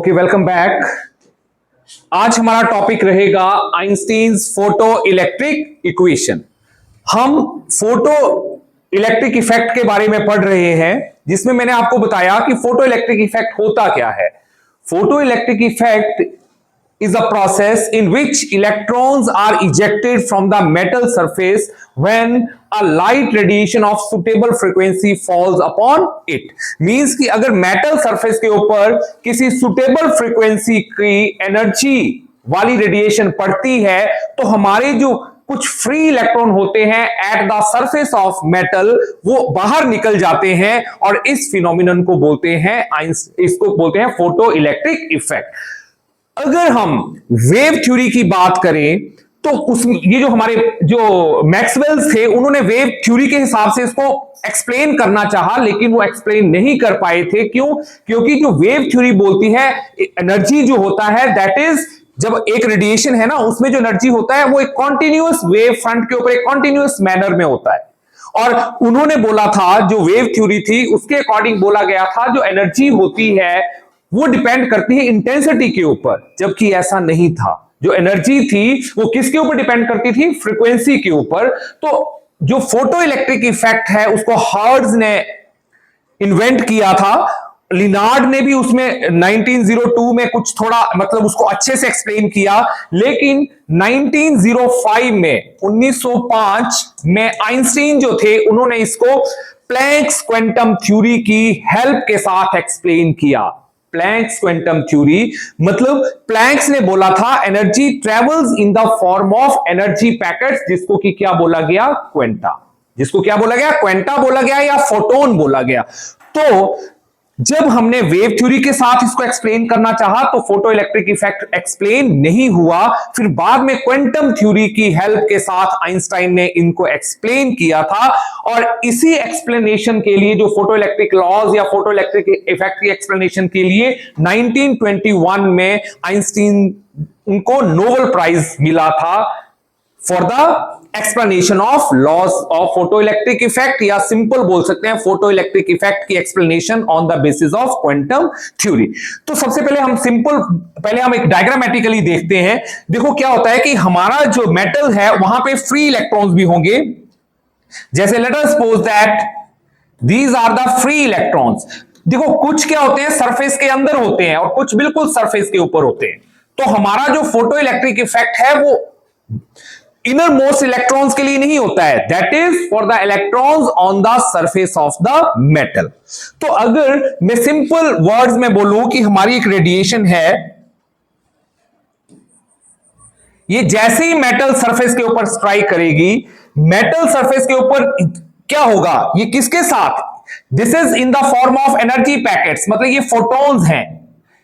Okay, welcome back. आज हमारा topic रहेगा आइंस्टीन्स फोटो इलेक्ट्रिक इक्वेशन। हम फोटो इलेक्ट्रिक इफेक्ट के बारे में पढ़ रहे हैं, जिसमें मैंने आपको बताया कि फोटो इलेक्ट्रिक इफेक्ट होता क्या है। Photo electric effect is a process in which electrons are ejected from the metal surface when a light radiation of suitable frequency falls upon it। Means कि अगर metal surface के ऊपर किसी suitable frequency की energy वाली radiation पड़ती है तो हमारे जो कुछ फ्री इलेक्ट्रॉन होते हैं eight the surface of metal वो बाहर निकल जाते हैं और इस फिनोमिनन को बोलते हैं इसको बोलते हैं फोटो इलेक्ट्रिक इफेक्ट। अगर हम वेव थ्योरी की बात करें तो ये जो हमारे जो मैक्सवेल्स थे उन्होंने वेव थ्योरी के हिसाब से इसको एक्सप्लेन करना चाहा, लेकिन वो एक्सप्लेन नहीं कर पाए थे। क्यों? क्योंकि जो वेव थ्योरी बोलती है एनर्जी जो होता है दैट इज, जब एक रेडिएशन है ना उसमें जो एनर्जी होता है वो एक कॉन्टिन्यूअस वेव फ्रंट के ऊपर एक कॉन्टिन्यूअस मैनर में होता है। और उन्होंने बोला था, जो वेव थ्योरी थी उसके अकॉर्डिंग बोला गया था, जो एनर्जी होती है वो डिपेंड करती है इंटेंसिटी के ऊपर, जबकि ऐसा नहीं था। जो एनर्जी थी वो किसके ऊपर डिपेंड करती थी? फ्रीक्वेंसी के ऊपर। तो जो फोटो इलेक्ट्रिक इफेक्ट है उसको हर्ट्ज ने इन्वेंट किया था। लिनार्ड ने भी उसमें 1902 में कुछ थोड़ा मतलब उसको अच्छे से एक्सप्लेन किया, लेकिन 1905 में आइंस्टीन जो थे उन्होंने इसको प्लैंक्स क्वांटम थ्योरी की हेल्प के साथ एक्सप्लेन किया। प्लैंक्स क्वांटम थ्योरी मतलब प्लैंक्स ने बोला था energy travels in the form of energy packets, जिसको कि क्या बोला गया? क्वांटा। जिसको क्या बोला गया? क्वांटा बोला गया या फोटोन बोला गया। तो जब हमने वेव थ्योरी के साथ इसको एक्सप्लेन करना चाहा तो फोटो इलेक्ट्रिक इफेक्ट एक्सप्लेन नहीं हुआ। फिर बाद में क्वांटम थ्योरी की हेल्प के साथ आइंस्टाइन ने इनको एक्सप्लेन किया था। और इसी एक्सप्लेनेशन के लिए, जो फोटो इलेक्ट्रिक लॉज या फोटो इलेक्ट्रिक इफेक्ट की एक्सप्लेनेशन के लिए 1921 में आइंस्टीन उनको नोबेल प्राइज मिला था for the explanation of laws of photo electric effect, या सिंपल बोल सकते हैं फोटो इलेक्ट्रिक इफेक्ट की explanation on the basis of quantum theory. तो सबसे पहले हम एक डायग्रामेटिकली देखते हैं। देखो क्या होता है कि हमारा जो मेटल है वहां पे फ्री इलेक्ट्रॉन्स भी होंगे। जैसे let us suppose that these are the free electrons. देखो कुछ क्या होते हैं सरफेस के अंदर होते हैं और कुछ बिल्कुल सरफेस के ऊपर होते हैं। तो हमारा जो फोटो इलेक्ट्रिक इफेक्ट है वो इनर मोस्ट इलेक्ट्रॉन्स के लिए नहीं होता है, that is for the electrons on the surface of the metal. तो अगर मैं सिंपल वर्ड्स में बोलूं कि हमारी एक रेडिएशन है, ये जैसे ही मेटल सरफेस के ऊपर स्ट्राइक करेगी, मेटल सरफेस के ऊपर क्या होगा? ये किसके साथ? This is in the form of energy packets, मतलब ये फोटोन्स हैं।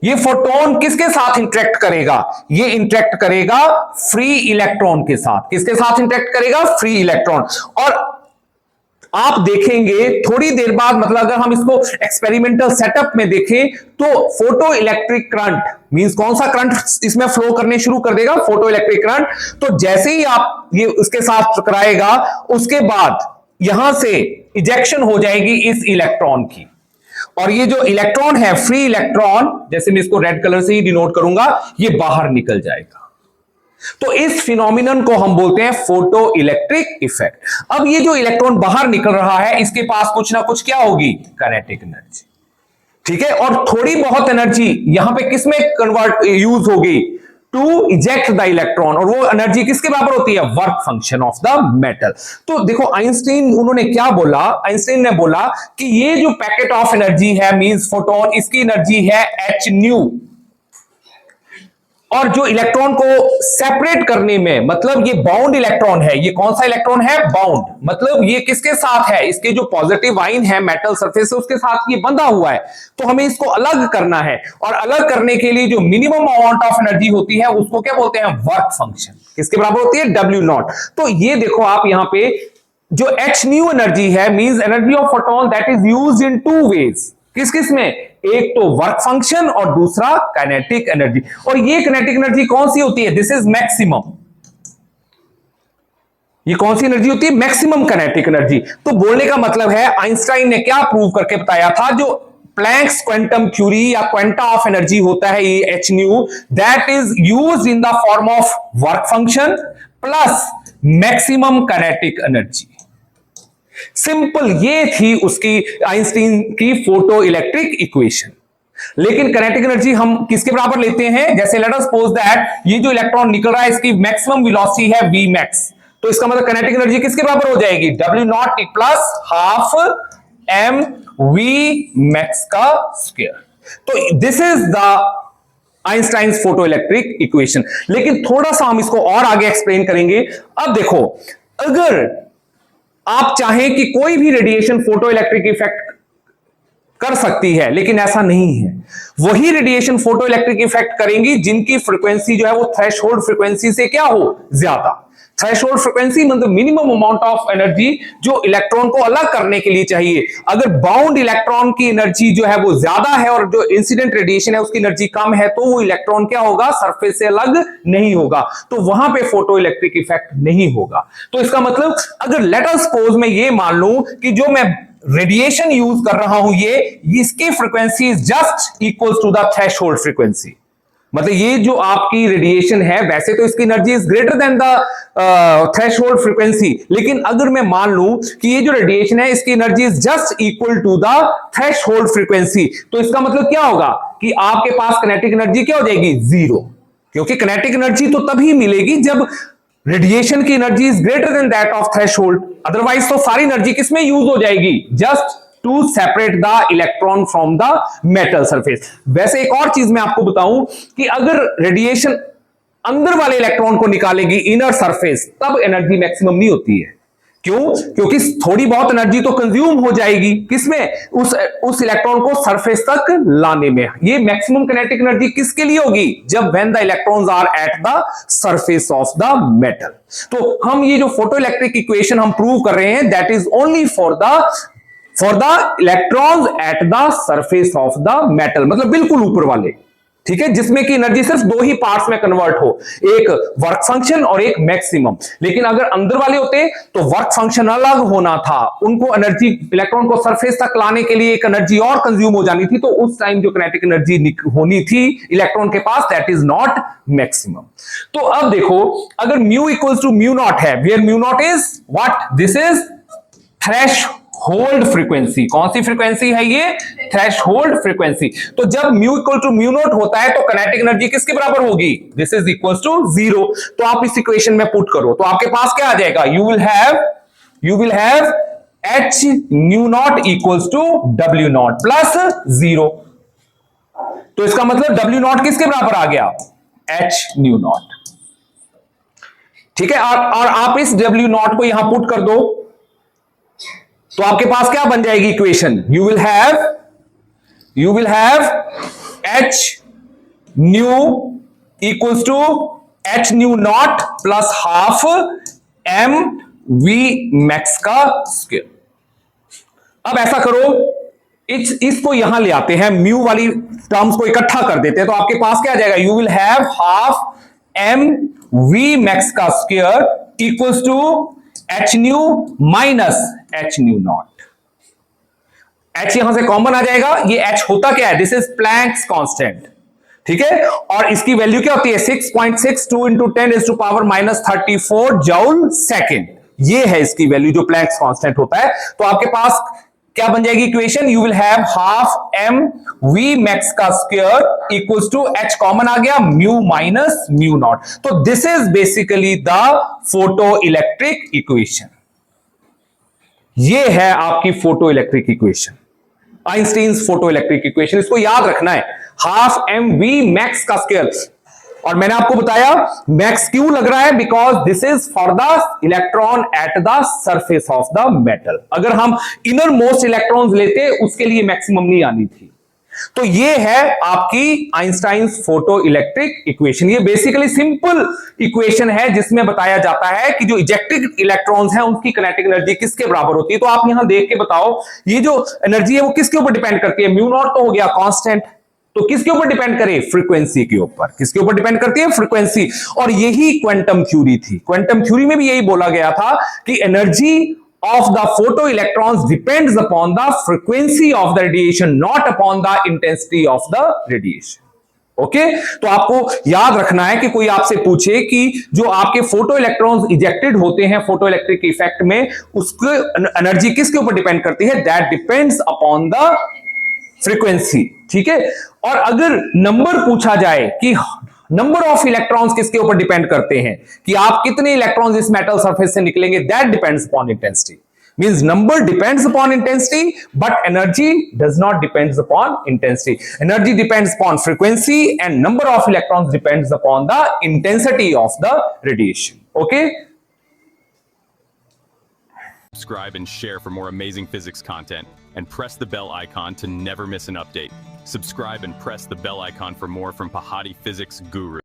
ये फोटोन किसके साथ इंटरेक्ट करेगा? ये इंटरेक्ट करेगा फ्री इलेक्ट्रॉन के साथ। किसके साथ इंटरेक्ट करेगा? Free electron. और आप देखेंगे थोड़ी देर बाद, मतलब अगर हम इसको एक्सपेरिमेंटल सेटअप में देखें तो फोटो इलेक्ट्रिक करंट मींस कौन सा करंट इसमें फ्लो करने शुरू कर देगा? Photo electric current. तो जैसे ही आप ये उसके साथ टकराएगा उसके बाद यहां से इजेक्शन हो जाएगी इस इलेक्ट्रॉन की, और ये जो इलेक्ट्रॉन है फ्री इलेक्ट्रॉन, जैसे मैं इसको रेड कलर से ही डिनोट करूंगा, ये बाहर निकल जाएगा। तो इस फिनोमिनन को हम बोलते हैं फोटो इलेक्ट्रिक इफेक्ट। अब ये जो इलेक्ट्रॉन बाहर निकल रहा है इसके पास कुछ ना कुछ क्या होगी? Kinetic energy. ठीक है, और थोड़ी बहुत एनर्जी यहां पे किसमें कन्वर्ट यूज होगी? To eject the electron. और वो एनर्जी किसके बराबर होती है? Work function of the metal. तो देखो आइंस्टीन उन्होंने क्या बोला? आइंस्टीन ने बोला कि ये जो पैकेट ऑफ एनर्जी है मींस फोटोन, इसकी एनर्जी है h न्यू। और जो इलेक्ट्रॉन को सेपरेट करने में, मतलब ये बाउंड इलेक्ट्रॉन है। ये कौन सा इलेक्ट्रॉन है? बाउंड। मतलब ये किसके साथ है? इसके जो पॉजिटिव आइन है मेटल सरफेस से उसके साथ ये बंधा हुआ है। तो हमें इसको अलग करना है, और अलग करने के लिए जो मिनिमम अमाउंट ऑफ एनर्जी होती है उसको क्या बोलते हैं? Work function. किसके बराबर होती है? W0। तो ये देखो आप यहां पे जो h न्यू एनर्जी है means energy of photon that is used in two ways. किस किस में? एक तो वर्क फंक्शन और दूसरा काइनेटिक एनर्जी। और ये काइनेटिक एनर्जी कौन सी होती है? This is maximum. ये कौन सी एनर्जी होती है? Maximum kinetic energy. तो बोलने का मतलब है आइंस्टाइन ने क्या प्रूव करके बताया था? जो प्लैंक्स क्वांटम थ्योरी या क्वांटा ऑफ एनर्जी होता है ये H new, that is used in the form of work function plus maximum kinetic energy. Simple, ये थी उसकी आइंस्टीन की फोटो इलेक्ट्रिक इक्वेशन। लेकिन काइनेटिक एनर्जी हम किसके बराबर लेते हैं? जैसे लेट अस सपोज दैट ये जो इलेक्ट्रॉन निकल रहा है इसकी मैक्सिमम वेलोसिटी है v max, तो इसका मतलब काइनेटिक एनर्जी किसके बराबर हो जाएगी? w not plus half m v max का स्क्वायर। तो this is the Einstein's photo electric equation. लेकिन थोड़ा सा हम इसको और आगे एक्सप्लेन करेंगे। अब देखो, अगर आप चाहें कि कोई भी रेडिएशन फोटो इलेक्ट्रिक इफेक्ट कर सकती है, लेकिन ऐसा नहीं है। वही रेडिएशन फोटो इलेक्ट्रिक इफेक्ट करेंगी जिनकी फ्रीक्वेंसी जो है वो थ्रेशोल्ड फ्रीक्वेंसी से क्या हो, ज्यादा। थ्रेशोल्ड फ्रीक्वेंसी मतलब मिनिमम अमाउंट ऑफ एनर्जी जो इलेक्ट्रॉन को अलग करने के लिए चाहिए। अगर बाउंड इलेक्ट्रॉन की एनर्जी जो है वो ज्यादा है और जो इंसिडेंट रेडिएशन है उसकी एनर्जी कम है, तो वो इलेक्ट्रॉन क्या होगा, सरफेस से अलग नहीं होगा, तो वहां पे फोटो इलेक्ट्रिक इफेक्ट नहीं होगा। तो इसका मतलब अगर लेट अस सपोज मैं ये मान लूं कि जो मैं रेडिएशन यूज कर रहा हूं ये इसकी frequency is just equal to the threshold frequency, मतलब ये जो आपकी रेडिएशन है वैसे तो इसकी energy is greater than the threshold frequency, लेकिन अगर मैं मान लूं कि ये जो रेडिएशन है इसकी energy is just equal to the threshold frequency, तो इसका मतलब क्या होगा कि आपके पास काइनेटिक एनर्जी क्या हो जाएगी, जीरो। क्योंकि काइनेटिक एनर्जी तो तभी मिलेगी जब रेडिएशन की energy is greater than that of threshold, otherwise तो सारी एनर्जी किसमें यूज हो जाएगी, just to separate the electron from the metal surface. वैसे एक और चीज मैं आपको बताऊं कि अगर रेडिएशन अंदर वाले इलेक्ट्रॉन को निकालेगी इनर सरफेस, तब एनर्जी मैक्सिमम नहीं होती है। क्यों? क्योंकि थोड़ी बहुत एनर्जी तो कंज्यूम हो जाएगी किसमें, उस इलेक्ट्रॉन को सरफेस तक लाने में। ये मैक्सिमम काइनेटिक एनर्जी किसके लिए होगी, जब when the electrons are at the surface of the metal. तो हम ये जो फोटो इलेक्ट्रिक इक्वेशन हम प्रूव कर रहे हैं that is only for the electrons at the surface of the metal, मतलब बिल्कुल ऊपर वाले, ठीक है, जिसमें की एनर्जी सिर्फ दो ही पार्ट्स में कन्वर्ट हो, एक वर्क फंक्शन और एक मैक्सिमम। लेकिन अगर अंदर वाले होते तो वर्क फंक्शन अलग होना था, उनको एनर्जी इलेक्ट्रॉन को सरफेस तक लाने के लिए एक एनर्जी और कंज्यूम हो जानी थी, तो उस टाइम जो काइनेटिक एनर्जी होनी थी इलेक्ट्रॉन के पास दैट इज नॉट मैक्सिमम। तो अब देखो, अगर mu equals to mu naught है, where mu naught is what, this is threshold frequency. कौन सी फ्रीक्वेंसी है ये, थ्रेशोल्ड फ्रीक्वेंसी। तो जब mu equal to mu naught होता है तो काइनेटिक एनर्जी किसके बराबर होगी, this is equal to zero. तो आप इस इक्वेशन में पुट करो तो आपके पास क्या आ जाएगा, you will have h nu naught equals to W naught plus zero. तो इसका मतलब डब्ल्यू नॉट किसके बराबर आ गया, एच न्यू नॉट, ठीक है। और आप इस डब्ल्यू नॉट को यहां पुट कर दो तो आपके पास क्या बन जाएगी equation, you will have h nu equals to H nu naught plus half M we max का स्क्वायर। अब ऐसा करो, इसको यहां ले आते हैं, म्यू वाली टर्म्स को इकट्ठा कर देते हैं, तो आपके पास क्या आ जाएगा, you will have half M we max का square equals to H nu minus H nu naught. H यहां से कॉमन आ जाएगा, ये एच होता क्या है, दिस इज प्लैंक्स कांस्टेंट, ठीक है। और इसकी वैल्यू क्या होती है, 6.62 इंटू 10⁻⁻34 जूल सेकेंड, ये है इसकी वैल्यू जो प्लैंक्स कांस्टेंट होता है। तो आपके पास क्या बन जाएगी equation, you will have half M we max का square equals to H common आ गया, म्यू माइनस म्यू नॉट। तो this is basically the photo electric equation. ये है आपकी photo electric equation, Einstein's photo electric equation. इसको याद रखना है, हाफ एम वी मैक्स का स्क्वायर। और मैंने आपको बताया मैक्स क्यों लग रहा है, because this is for the electron at the surface of the metal. अगर हम इनर मोस्ट इलेक्ट्रॉन्स लेते उसके लिए मैक्सिमम नहीं आनी थी। तो ये है आपकी आइंस्टाइन्स फोटो इलेक्ट्रिक इक्वेशन। ये बेसिकली सिंपल इक्वेशन है जिसमें बताया जाता है कि जो इजेक्टेड इलेक्ट्रॉन्स हैं उनकी काइनेटिक एनर्जी किसके बराबर होती है। तो आप यहां देख के बताओ, ये जो एनर्जी है वो किसके ऊपर डिपेंड करती है, म्यू नॉट तो हो गया कांस्टेंट, तो किसके ऊपर डिपेंड करे, फ्रीक्वेंसी के ऊपर। किसके ऊपर डिपेंड करती है, फ्रीक्वेंसी। और यही क्वांटम थ्योरी थी, क्वांटम थ्योरी में भी यही बोला गया था कि energy of the photoelectrons depends upon the frequency of the radiation, not upon the intensity of the radiation. Okay तो आपको याद रखना है कि कोई आपसे पूछे कि जो आपके फोटो इलेक्ट्रॉन्स इजेक्टेड होते हैं फोटो इलेक्ट्रिक इफेक्ट में, उसकी एनर्जी किसके ऊपर डिपेंड करती है? That depends upon the frequency. ठीक है. और अगर नंबर पूछा जाए कि नंबर ऑफ इलेक्ट्रॉन्स किसके ऊपर डिपेंड करते हैं, कि आप कितने इलेक्ट्रॉन्स इस मेटल सरफेस से निकलेंगे, that depends upon intensity. Means number depends upon intensity, but energy does not depends upon intensity. Energy depends upon frequency and number of electrons depends upon the intensity of the radiation. Okay? Subscribe and share for more amazing physics content, and press the bell icon to never miss an update. Subscribe and press the bell icon for more from Pahati Physics Guru.